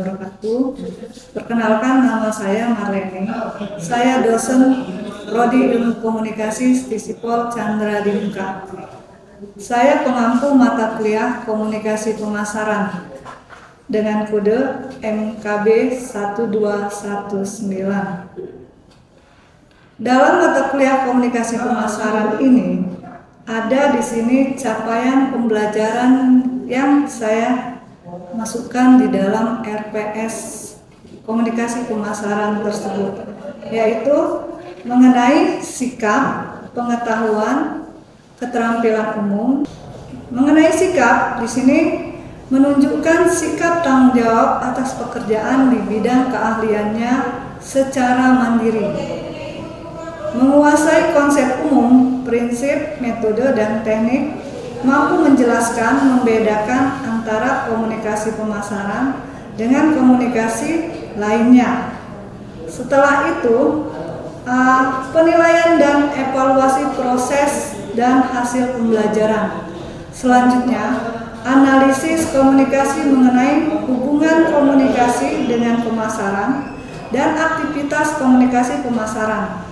wabarakatuh. Perkenalkan, nama saya Marleni. Saya dosen Prodi Ilmu Komunikasi Stisipol Chandra Dimka. Saya pengampu mata kuliah Komunikasi Pemasaran dengan kode MKB 1219. Dalam mata kuliah Komunikasi Pemasaran ini, ada di sini capaian pembelajaran yang saya masukkan di dalam RPS Komunikasi Pemasaran tersebut, yaitu mengenai sikap, pengetahuan, keterampilan umum. Mengenai sikap, di sini menunjukkan sikap tanggung jawab atas pekerjaan di bidang keahliannya secara mandiri, menguasai konsep umum, prinsip, metode, dan teknik, mampu menjelaskan, membedakan antara komunikasi pemasaran dengan komunikasi lainnya. Setelah itu, penilaian dan evaluasi proses dan hasil pembelajaran. Selanjutnya, analisis komunikasi mengenai hubungan komunikasi dengan pemasaran dan aktivitas komunikasi pemasaran.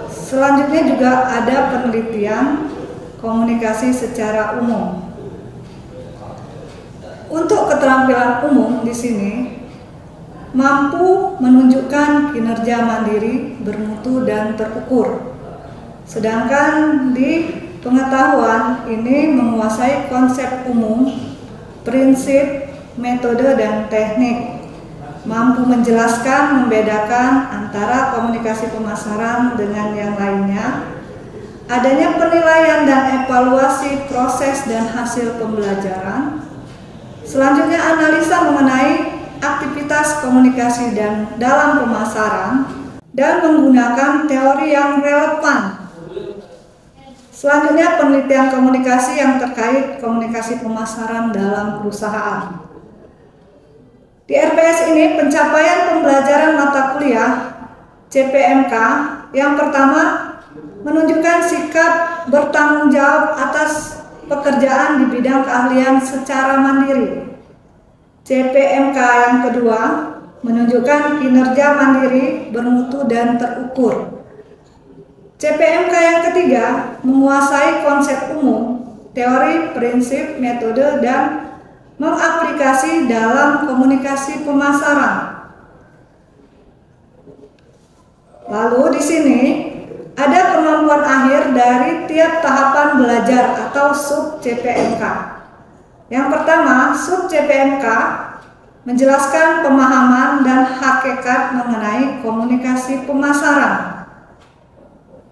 Selanjutnya juga ada penelitian komunikasi secara umum. Untuk keterampilan umum di sini mampu menunjukkan kinerja mandiri, bermutu, dan terukur. Sedangkan di pengetahuan ini menguasai konsep umum, prinsip, metode, dan teknik. Mampu menjelaskan, membedakan antara komunikasi pemasaran dengan yang lainnya. Adanya penilaian dan evaluasi proses dan hasil pembelajaran. Selanjutnya analisa mengenai aktivitas komunikasi dan dalam pemasaran dan menggunakan teori yang relevan. Selanjutnya penelitian komunikasi yang terkait komunikasi pemasaran dalam perusahaan. Di RPS ini pencapaian pembelajaran mata kuliah CPMK yang pertama menunjukkan sikap bertanggung jawab atas pekerjaan di bidang keahlian secara mandiri. CPMK yang kedua menunjukkan kinerja mandiri, bermutu, dan terukur. CPMK yang ketiga menguasai konsep umum, teori, prinsip, metode, dan mengaplikasi dalam komunikasi pemasaran. Lalu di sini ada kemampuan akhir dari tiap tahapan belajar atau sub CPMK. Yang pertama, sub CPMK menjelaskan pemahaman dan hakikat mengenai komunikasi pemasaran.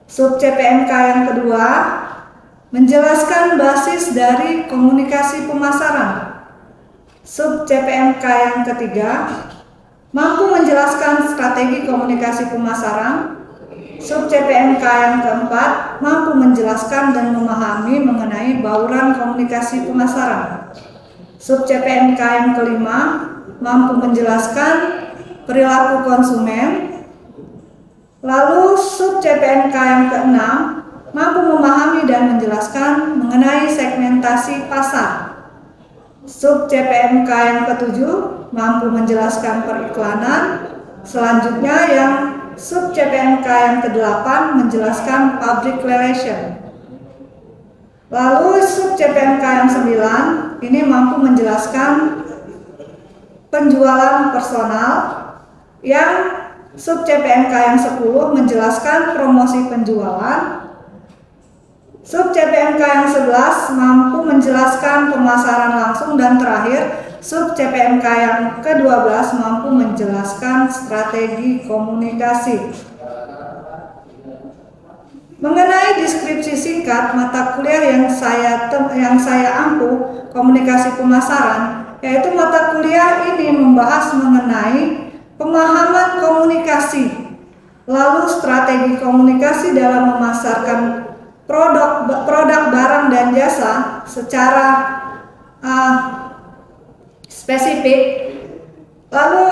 Sub CPMK yang kedua menjelaskan basis dari komunikasi pemasaran. Sub CPMK yang ketiga mampu menjelaskan strategi komunikasi pemasaran. Sub CPMK yang keempat mampu menjelaskan dan memahami mengenai bauran komunikasi pemasaran. Sub CPMK yang kelima mampu menjelaskan perilaku konsumen. Lalu sub CPMK yang keenam mampu memahami dan menjelaskan mengenai segmentasi pasar. Sub CPMK yang ketujuh mampu menjelaskan periklanan. Selanjutnya yang sub CPMK yang ke-8 menjelaskan public relation. Lalu sub CPMK yang 9 ini mampu menjelaskan penjualan personal. Yang sub CPMK yang 10 menjelaskan promosi penjualan. Sub CPMK yang 11 mampu menjelaskan pemasaran langsung, dan terakhir sub CPMK yang ke-12 mampu menjelaskan strategi komunikasi. Mengenai deskripsi singkat mata kuliah yang saya ampu komunikasi pemasaran, yaitu mata kuliah ini membahas mengenai pemahaman komunikasi, lalu strategi komunikasi dalam memasarkan produk barang dan jasa secara spesifik. Lalu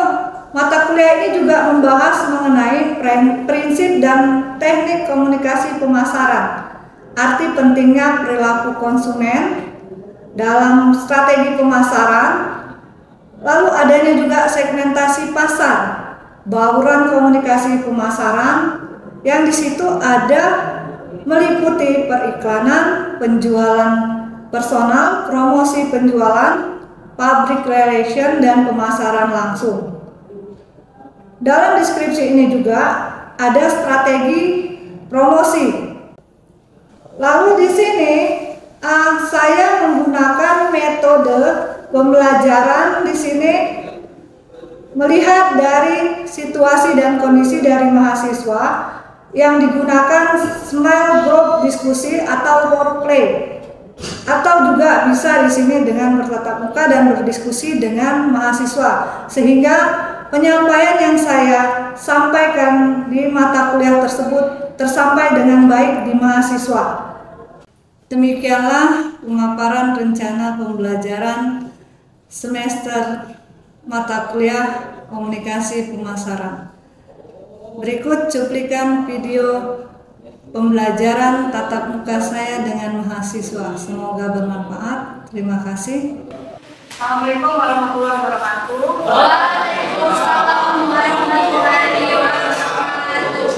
mata kuliah ini juga membahas mengenai prinsip dan teknik komunikasi pemasaran, arti pentingnya perilaku konsumen dalam strategi pemasaran, Lalu adanya juga segmentasi pasar, bauran komunikasi pemasaran, yang di situ ada meliputi periklanan, penjualan personal, promosi penjualan, public relation, dan pemasaran langsung. Dalam deskripsi ini juga ada strategi promosi. Lalu di sini saya menggunakan metode pembelajaran di sini melihat dari situasi dan kondisi dari mahasiswa yang digunakan small group diskusi atau role play, atau juga bisa di sini dengan bertatap muka dan berdiskusi dengan mahasiswa, sehingga penyampaian yang saya sampaikan di mata kuliah tersebut tersampai dengan baik di mahasiswa. Demikianlah pemaparan rencana pembelajaran semester mata kuliah komunikasi pemasaran. Berikut cuplikan video pembelajaran tatap muka saya dengan mahasiswa. Semoga bermanfaat. Terima kasih. Assalamualaikum warahmatullahi wabarakatuh. Waalaikumsalam warahmatullahi wabarakatuh.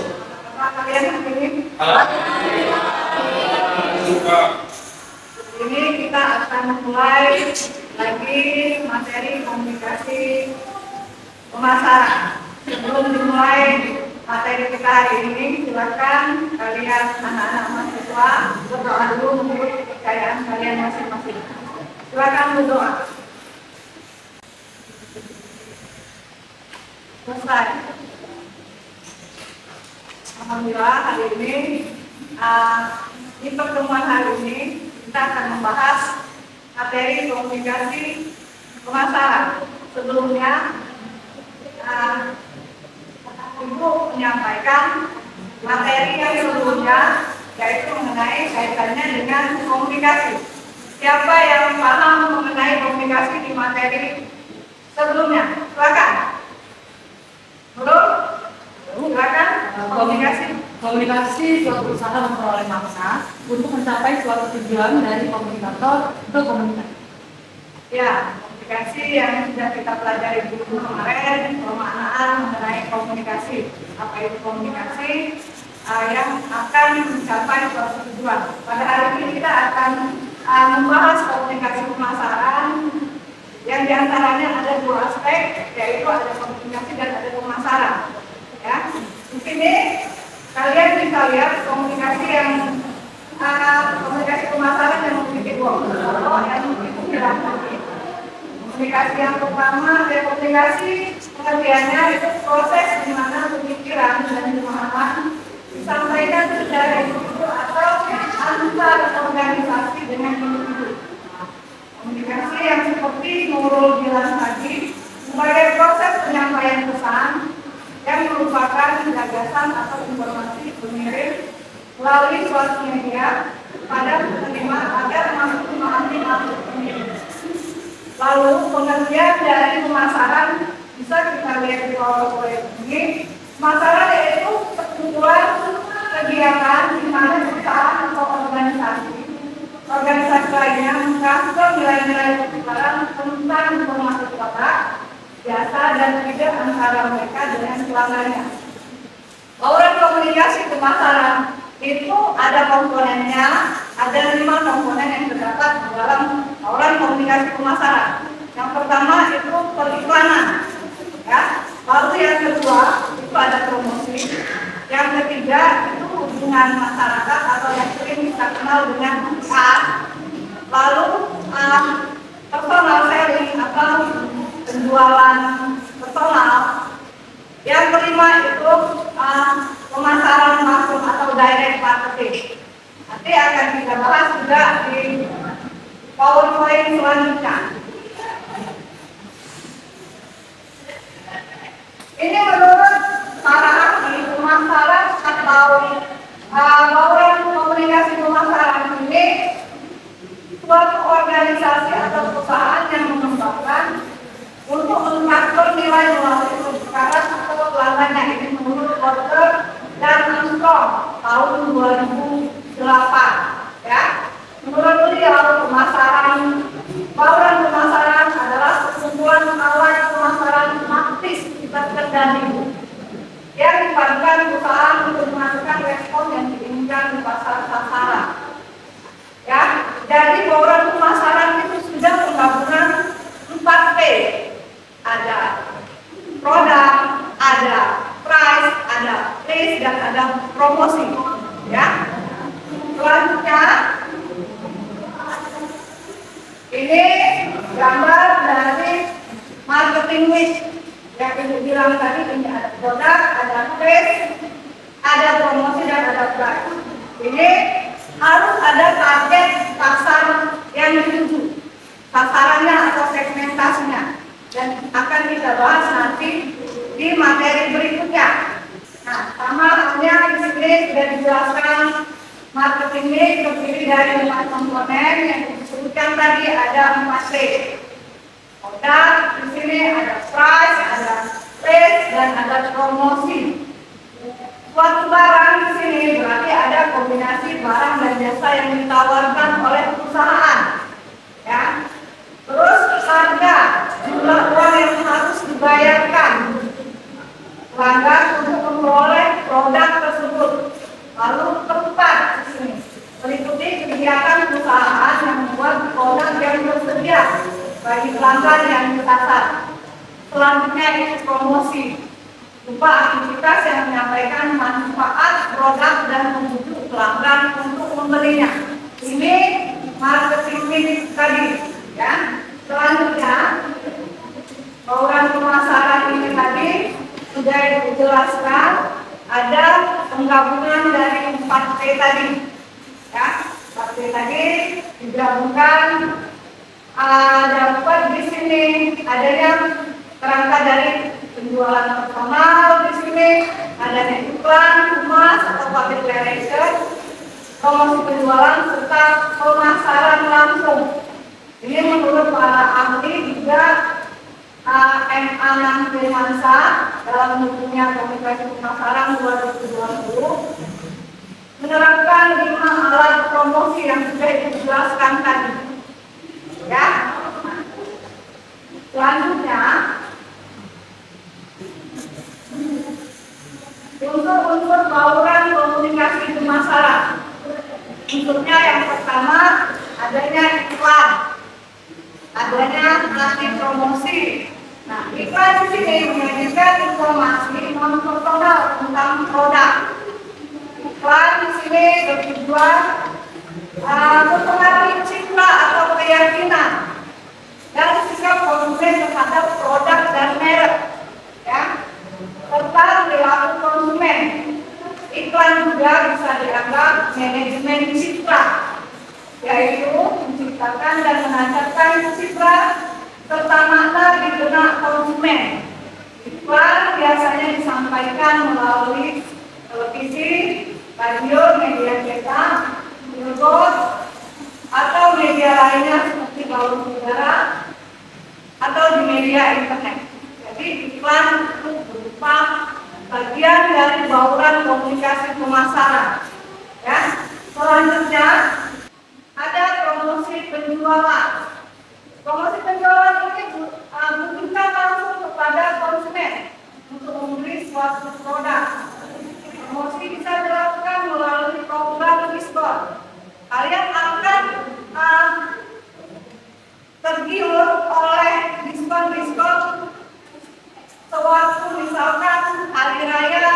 Apa kalian hari ini? Ini kita akan mulai lagi materi komunikasi pemasaran. Sebelum dimulai materi kita hari ini, silakan kalian anak-anak mahasiswa berdoa dulu menurut kepercayaan kalian masing-masing. Silakan berdoa. Selesai. Alhamdulillah hari ini di pertemuan hari ini kita akan membahas materi komunikasi pemasaran. Sebelumnya Ibu menyampaikan materi yang sebelumnya, yaitu mengenai kaitannya dengan komunikasi. Siapa yang paham mengenai komunikasi di materi sebelumnya? Silakan. Belum? Silakan. Komunikasi suatu usaha memperoleh makna untuk mencapai suatu tujuan dari komunikator ke komunikasi. Ya, komunikasi yang sudah kita pelajari dulu kemarin, pemaknaan mengenai komunikasi. Apa itu komunikasi yang akan mencapai suatu tujuan. Pada hari ini kita akan membahas komunikasi pemasaran yang diantaranya ada dua aspek, yaitu ada komunikasi dan ada pemasaran. Ya, di sini kalian bisa lihat komunikasi yang komunikasi pemasaran yang memiliki dua contoh yang memiliki komunikasi yang pertama, komunikasi pengertiannya itu proses di mana pemikiran dan pemahaman disampaikan secara individu atau antar organisasi dengan individu. Komunikasi yang seperti Nurul bilang tadi sebagai proses penyampaian pesan yang merupakan gagasan atau informasi pengirim melalui suatu media pada penerima agar mampu memahami maksud pengirim. Lalu pengertian dari pemasaran bisa kita lihat di PowerPoint ini. Pemasaran yaitu perkumpulan kegiatan di mana perusahaan atau organisasi lainnya mengkasih nilai-nilai pertukaran tentang informasi produk, jasa dan ide antara mereka dengan pelanggannya. Bauran komunikasi pemasaran itu ada komponennya, ada 5 komponen yang terdapat di dalam bauran komunikasi pemasaran. Yang pertama itu periklanan, ya. Lalu yang kedua itu ada promosi. Yang ketiga itu hubungan masyarakat atau yang sering kita kenal dengan PR. Lalu personal selling atau penjualan personal. Yang kelima itu pemasaran langsung atau direct marketing. Nanti akan kita bahas juga di PowerPoint selanjutnya. Ini menurut para ahli pemasaran atau bauran komunikasi pemasaran ini suatu organisasi atau perusahaan yang mengembangkan untuk mengatur nilai melalui pertukaran atau pelanggannya. Ini menurut Porter dan Armstrong tahun 2008. Ya, menurut beliau bauran pemasaran adalah perkumpulan alat promosi. Ya. Selanjutnya ini gambar dari marketing mix yang Ibu bilang tadi. Ini ada produk, ada face, ada promosi dan ada price. Ini harus ada target pasar yang dituju, sasarannya atau segmentasinya, dan akan kita bahas nanti di materi berikutnya. Nah, sama halnya di sini sudah dijelaskan marketing mix terdiri dari 4 komponen yang disebutkan tadi. Ada 4 P. Produk, di sini ada price, ada place, dan ada promosi. Suatu barang di sini berarti ada kombinasi barang dan jasa yang ditawarkan oleh perusahaan. Ya. Terus harga, jumlah uang yang harus dibayarkan pelanggan untuk memperoleh produk tersebut. Lalu tempat di sini meliputi kegiatan perusahaan yang membuat produk yang tersedia bagi pelanggan yang disasar. Selanjutnya itu promosi, berupa aktivitas yang menyampaikan manfaat produk dan membujuk pelanggan untuk membelinya. Ini marketing mix tadi, ya. Selanjutnya bauran pemasaran ini tadi sudah dijelaskan, ada penggabungan dari 4P tadi, ya. 4P tadi digabungkan, dapat di sini adanya kerangka dari penjualan personal, di sini adanya iklan, humas atau public relation, promosi penjualan serta pemasaran langsung. Ini menurut para ahli juga M.A. Firmansa dalam bukunya Komunikasi Pemasaran 2020 menerapkan 5 alat promosi yang sudah dijelaskan tadi. Ya. Selanjutnya unsur-unsur bauran komunikasi pemasaran. Unsurnya yang pertama adanya iklan, adanya nanti promosi. Nah, iklan di sini menyajikan informasi non personal tentang produk. Iklan di sini bertujuan mempengaruhi citra atau keyakinan dan sikap konsumen terhadap produk dan merek, ya, serta perilaku konsumen. Iklan juga bisa dianggap manajemen citra, yaitu menciptakan dan menancapkan citra serta makna di benak konsumen. Iklan biasanya disampaikan melalui televisi, radio, media cetak, billboard, atau media lainnya seperti bauran udara atau di media internet. Jadi iklan itu berupa bagian dari bauran komunikasi pemasaran. Ya. Selanjutnya ada promosi penjualan. Promosi penjualan ini menunjukkan langsung kepada konsumen untuk membeli suatu produk. Promosi bisa dilakukan melalui program diskon. Kalian akan tergiur oleh diskon-diskon sewaktu misalkan hari raya,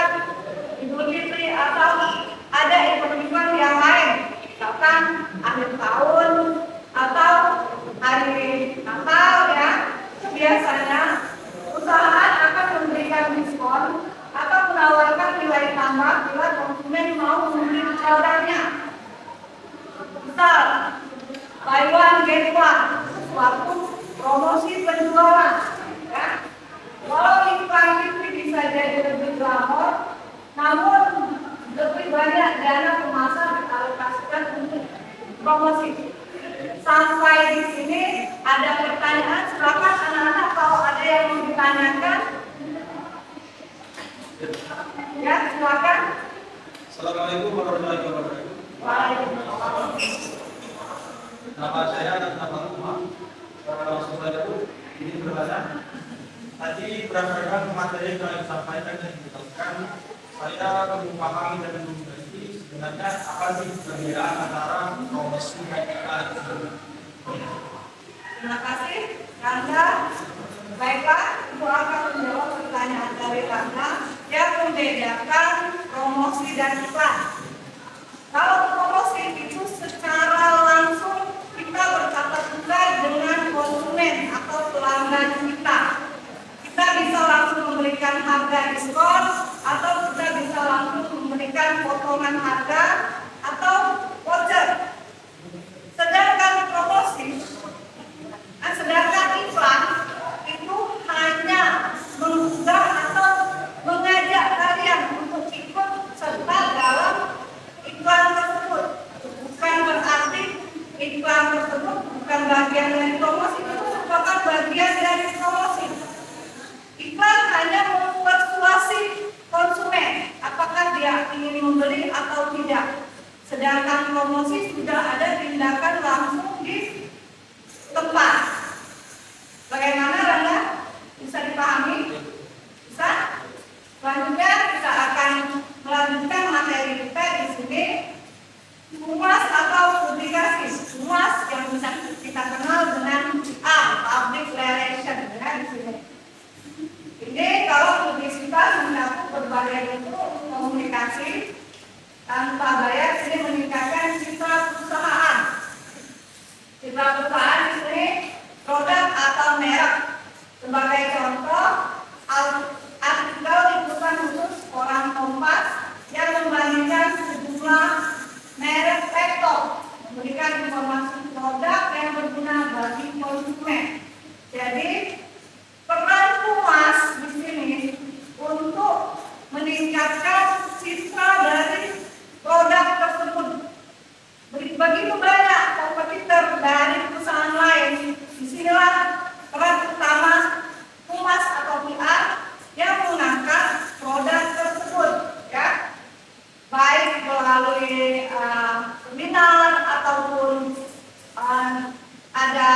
Idul Fitri, atau ada event-event yang lain, misalkan akhir tahun atau hari Natal, ya. Biasanya perusahaan akan memberikan diskon atau menawarkan nilai tambah bila konsumen mau membeli produknya. Misal, buy one get one, suatu promosi penjualan, ya. Walau iklan itu bisa jadi lebih glamor, namun lebih banyak dana pemasaran dialokasikan untuk promosi. Sampai di sini ada pertanyaan, silakan anak-anak kalau ada yang mau ditanyakan. Ya, silakan. Assalamualaikum warahmatullahi wabarakatuh. Waalaikumsalam. Nama saya Nama Umar. Saudaraku, ini berbahasa. Tadi berdasarkan materi yang saya sampaikan dan dijelaskan, saya memahami dan mengerti sebenarnya apa sih perbedaan antara promosi dan iklan. Terima kasih, Randa. Baiklah, Ibu akan menjawab pertanyaan dari Randa. Yang membedakan promosi dan iklan. Kalau promosi itu secara langsung kita bertatap muka dengan konsumen atau pelanggan kita. Kita bisa langsung memberikan harga diskon atau kita bisa langsung memberikan potongan harga atau voucher. Sedangkan iklan itu hanya mengundang atau mengajak kalian untuk ikut serta dalam iklan tersebut. Bukan berarti iklan tersebut bukan bagian dari promosi, itu merupakan bagian dari promosi. Iklan hanya mempersuasi konsumen apakah dia ingin membeli atau tidak. Sedangkan promosi sudah ada tindakan langsung di tempat. Bagaimana Rangga? Bisa dipahami? Bisa? Selanjutnya kita akan melanjutkan materi kita di sini. Humas atau publikasi. Humas yang bisa kita kenal dengan A, public relation, ya di sini. Ini kalau publisitas mencakup berbagai bentuk komunikasi tanpa bayar, ini meningkatkan citra perusahaan. Citra perusahaan di sini produk atau merek. Sebagai contoh, artikel liputan khusus koran Kompas yang membandingkan sejumlah merek laptop, memberikan informasi produk yang berguna bagi konsumen. Jadi peran Humas di sini untuk meningkatkan citra dari produk tersebut. Begitu banyak kompetitor dari perusahaan lain. Disinilah peran utama Humas atau PR yang mengangkat produk tersebut, ya, baik melalui seminar ataupun ada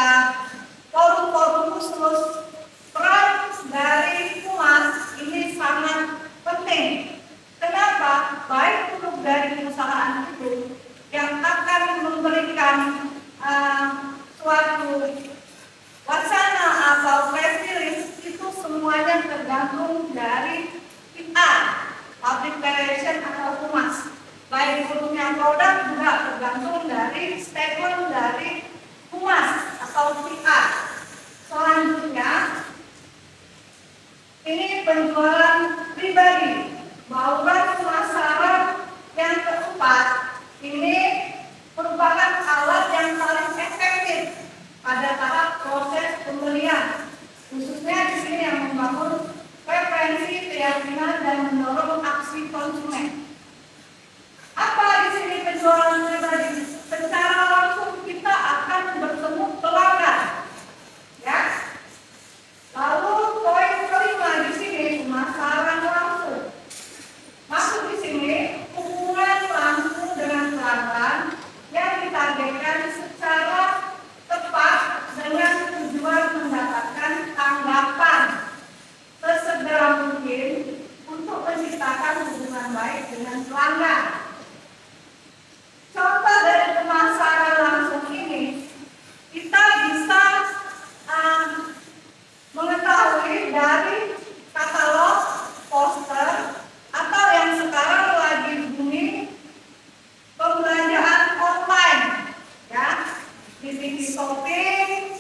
forum-forum khusus. Peran dari Humas ini sangat penting. Kenapa? Baik untuk dari perusahaan itu yang akan memberikan suatu wacana atau press release, itu semuanya tergantung dari PR, public relation atau Humas. Baik bentuknya produk juga tergantung dari statement dari Humas atau PR. Selanjutnya, ini penjualan pribadi, bauran pemasaran yang keempat. Ini merupakan alat yang paling efektif pada tahap proses pembelian, khususnya di sini yang membangun preferensi, keyakinan dan mendorong aksi konsumen. Apa di sini penjualan pribadi? Secara langsung kita akan bertemu pelanggan, ya. Lalu poin kelima di sini pemasaran langsung. Masuk di sini hubungan langsung dengan pelanggan yang ditargetkan secara tepat dengan tujuan mendapatkan tanggapan sesegera mungkin untuk menciptakan hubungan baik dengan pelanggan. Contoh dari pemasaran langsung ini, kita bisa mengetahui dari katalog, poster, atau yang sekarang lagi booming pembelanjaan online, ya, di TV Shopee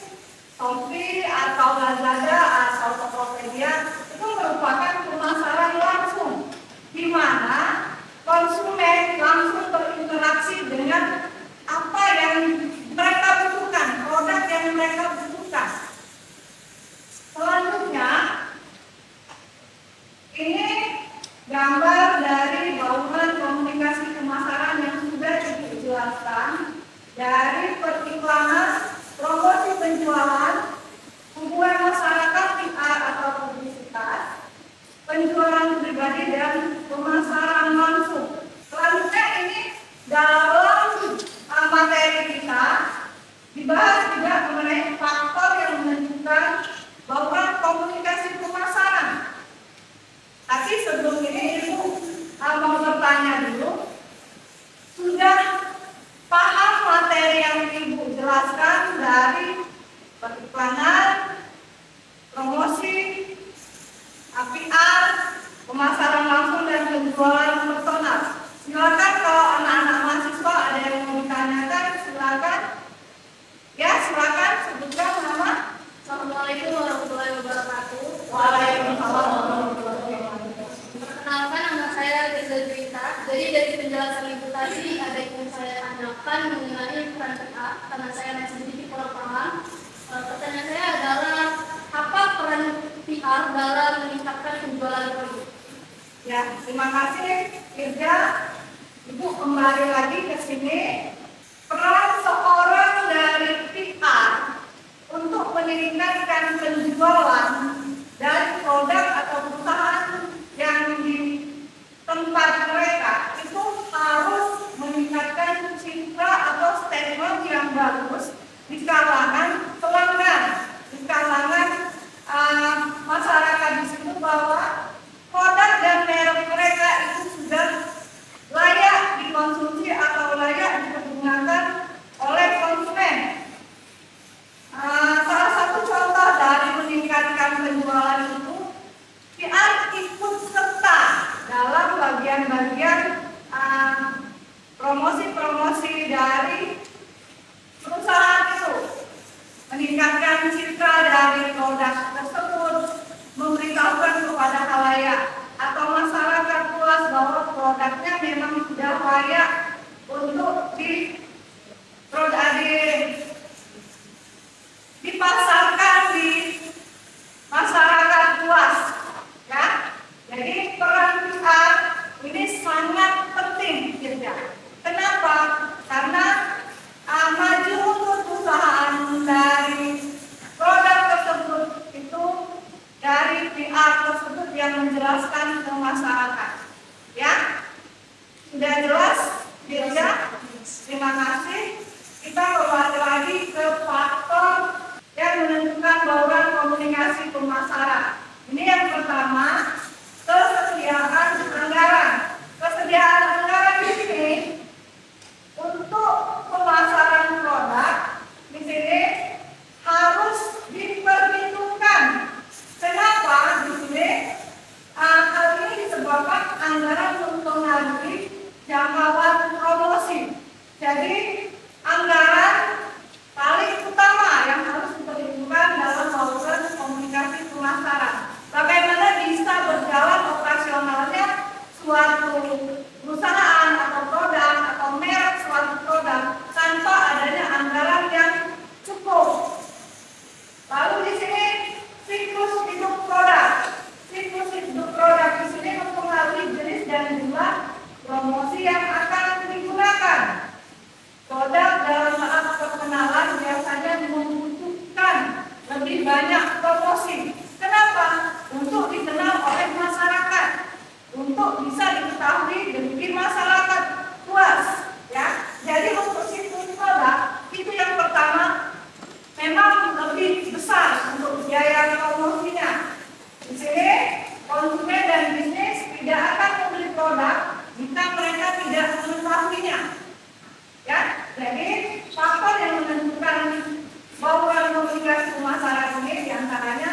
atau Lazada atau Tokopedia, itu merupakan pemasaran langsung, di mana konsumen langsung berinteraksi dengan apa yang mereka butuhkan, produk yang mereka butuhkan. Selanjutnya, ini gambar dari bauran komunikasi pemasaran yang sudah dijelaskan dari periklanan, promosi penjualan, hubungan masyarakat PR atau publisitas, penjualan pribadi dan pemasaran langsung. Selanjutnya ini dalam materi kita dibahas juga mengenai faktor yang menentukan bauran komunikasi pemasaran. Tapi sebelum ini Ibu mau bertanya dulu, sudah paham materi yang Ibu jelaskan dari periklanan, promosi, PR, pemasaran langsung penjualan personal. Silakan kalau anak-anak mahasiswa ada yang mau ditanyakan, silakan. Ya, silakan sebutkan nama. Assalamualaikum warahmatullahi wabarakatuh. Waalaikumsalam warahmatullahi wabarakatuh. Perkenalkan, nama saya Rizal Juwita. Jadi dari penjelasan ibu tadi ada yang saya tanyakan mengenai peran PA karena saya masih sedikit kurang paham. Pertanyaan saya adalah apa peran PR dalam meningkatkan penjualan produk? Ya, terima kasih Irja. Ibu kembali lagi ke sini. Peran seorang dari PR untuk meningkatkan penjualan dari produk atau perusahaan yang di tempat mereka itu harus meningkatkan citra atau statement yang bagus di kalangan pelanggan, di kalangan masyarakat di situ, bahwa produk dan merek mereka itu sudah layak dikonsumsi atau layak dipergunakan oleh konsumen. Salah satu contoh dari meningkatkan penjualan itu, PR ikut serta dalam bagian-bagian promosi-promosi dari perusahaan itu, meningkatkan citra dari produk tersebut, memberitahukan kepada khalayak atau masyarakat luas bahwa produknya memang sudah layak untuk dipasarkan di masyarakat luas, ya. Jadi peran PR ini sangat penting, ya. Kenapa? Karena maju untuk perusahaan dari produk tersebut itu dari PR tersebut yang menjelaskan ke masyarakat, ya. Sudah jelas, ya? Terima kasih. Kita kembali lagi ke faktor yang menentukan bauran komunikasi pemasaran. Ini yang pertama, kesediaan anggaran. Kesediaan anggaran di sini untuk pemasaran produk di sini harus diperhitungkan. Kenapa di sini? Hal ini disebabkan anggaran mempengaruhi jangkauan promosi. Jadi anggaran paling utama yang harus diperhitungkan dalam bauran komunikasi pemasaran. Bagaimana bisa berjalan operasionalnya suatu perusahaan atau produk atau merek suatu produk tanpa adanya anggaran yang cukup. Lalu di sini siklus hidup produk. Siklus hidup produk di sini mempengaruhi jenis dan jumlah promosi yang akan digunakan. Produk dalam tahap perkenalan biasanya membutuhkan lebih banyak promosi. Kenapa? Untuk dikenal oleh masyarakat, untuk bisa diketahui di masyarakat luas, ya. Jadi untuk siklus produk itu yang pertama memang lebih besar untuk biaya promosinya. Di sini konsumen dan bisnis tidak akan membeli produk jika mereka tidak mengetahuinya. Ya, jadi faktor yang menentukan bauran komunikasi pemasaran ini diantaranya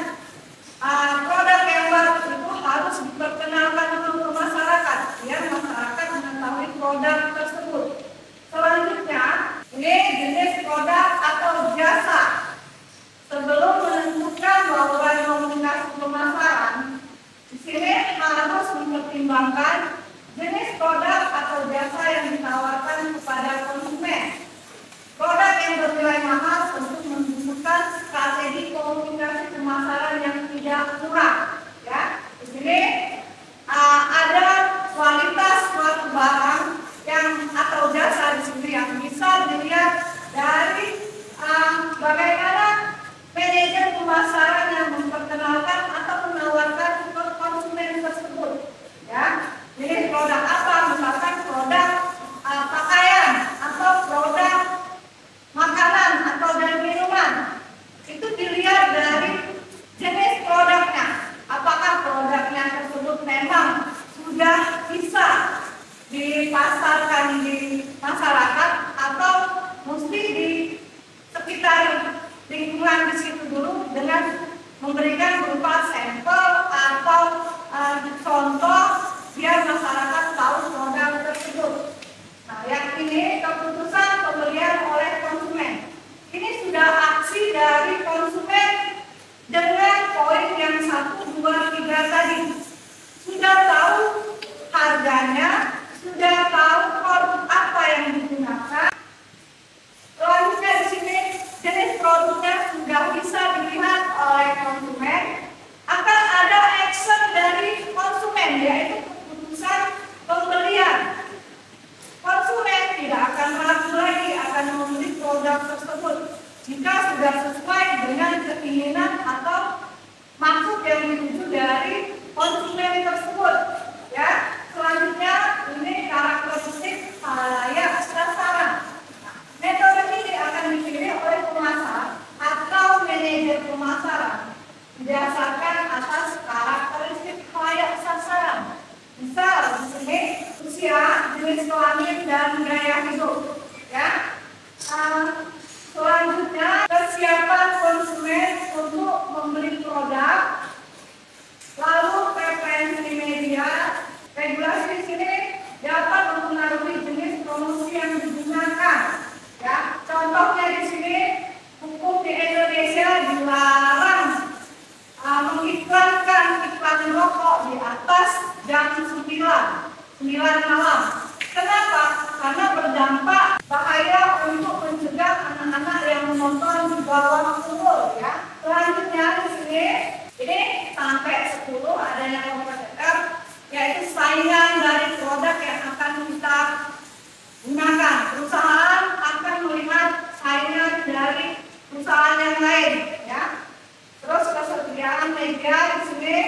produk yang baru itu harus diperkenalkan ke masyarakat biar masyarakat mengetahui produk tersebut. Selanjutnya, ini jenis produk atau jasa. Sebelum menentukan bauran komunikasi pemasaran, di sini harus mempertimbangkan jenis produk atau jasa yang ditawarkan kepada konsumen. Produk yang bernilai mahal untuk membutuhkan strategi komunikasi pemasaran yang tidak murah. Ya, di sini ada kualitas suatu barang yang atau jasa di sini yang bisa dilihat dari bagaimana manajer pemasaran yang memperkenalkan atau menawarkan ke konsumen tersebut. Ya, jadi produk apa? Misalkan produk pakaian atau produk makanan atau dan minuman. Itu dilihat dari jenis produknya. Apakah produknya tersebut memang sudah bisa dipasarkan di masyarakat atau mesti di sekitar lingkungan di situ dulu dengan memberikan berupa sampel atau contoh biar masyarakat jenis kelamin dan gaya hidup. Ya. Selanjutnya, kesiapan konsumen untuk membeli produk, lalu preferensi media. Regulasi di sini dapat mempengaruhi jenis promosi yang digunakan. Ya, contohnya di sini hukum di Indonesia dilarang mengiklankan iklan rokok di atas jam 9 malam. Kenapa? Karena berdampak bahaya untuk mencegah anak-anak yang menonton di bawah umur. Ya. Selanjutnya di sini ini sampai 10 adanya kompetitor, yaitu saingan dari produk yang akan kita gunakan. Perusahaan akan melihat saingan dari perusahaan yang lain. Ya. Terus kesediaan media di sini,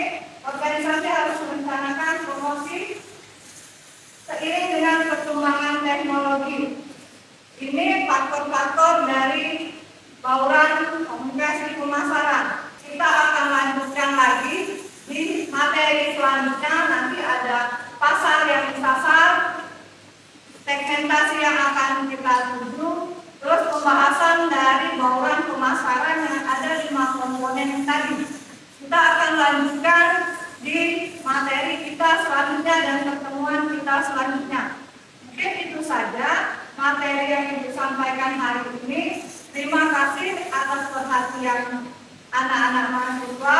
organisasi harus merencanakan promosi seiring dengan perkembangan teknologi. Ini faktor-faktor dari bauran komunikasi pemasaran. Kita akan lanjutkan lagi di materi selanjutnya. Nanti ada pasar yang disasar, segmentasi yang akan kita tuju, terus pembahasan dari bauran pemasaran yang ada 5 komponen tadi. Kita akan lanjutkan di materi kita selanjutnya dan pertemuan kita selanjutnya. Mungkin itu saja materi yang disampaikan hari ini. Terima kasih atas perhatian anak-anak mahasiswa.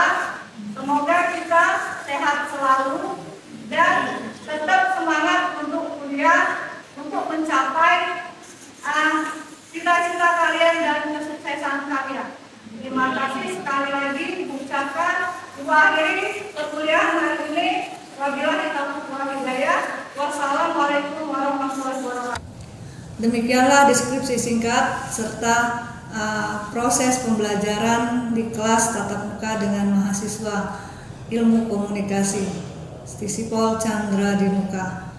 Semoga kita sehat selalu dan tetap semangat untuk kuliah, untuk mencapai cita-cita kalian dan kesuksesan kalian. Terima kasih sekali lagi ucapkan akhiri perkuliahan hari ini. Wabillahi taufiq wal hidayah. Wassalamualaikum warahmatullahi wabarakatuh. Demikianlah deskripsi singkat serta proses pembelajaran di kelas tatap muka dengan mahasiswa ilmu komunikasi Stisipol Chandra di Muka.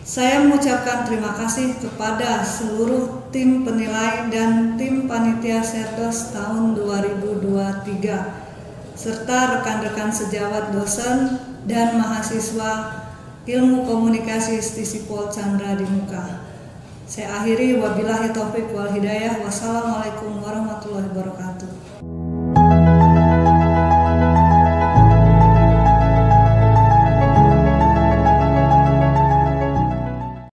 Saya mengucapkan terima kasih kepada seluruh tim penilai dan tim panitia Serdos tahun 2023 serta rekan-rekan sejawat dosen dan mahasiswa ilmu komunikasi Stisipol Chandra di Muka. Saya akhiri, wabillahi taufiq wal hidayah. Wassalamualaikum warahmatullahi wabarakatuh.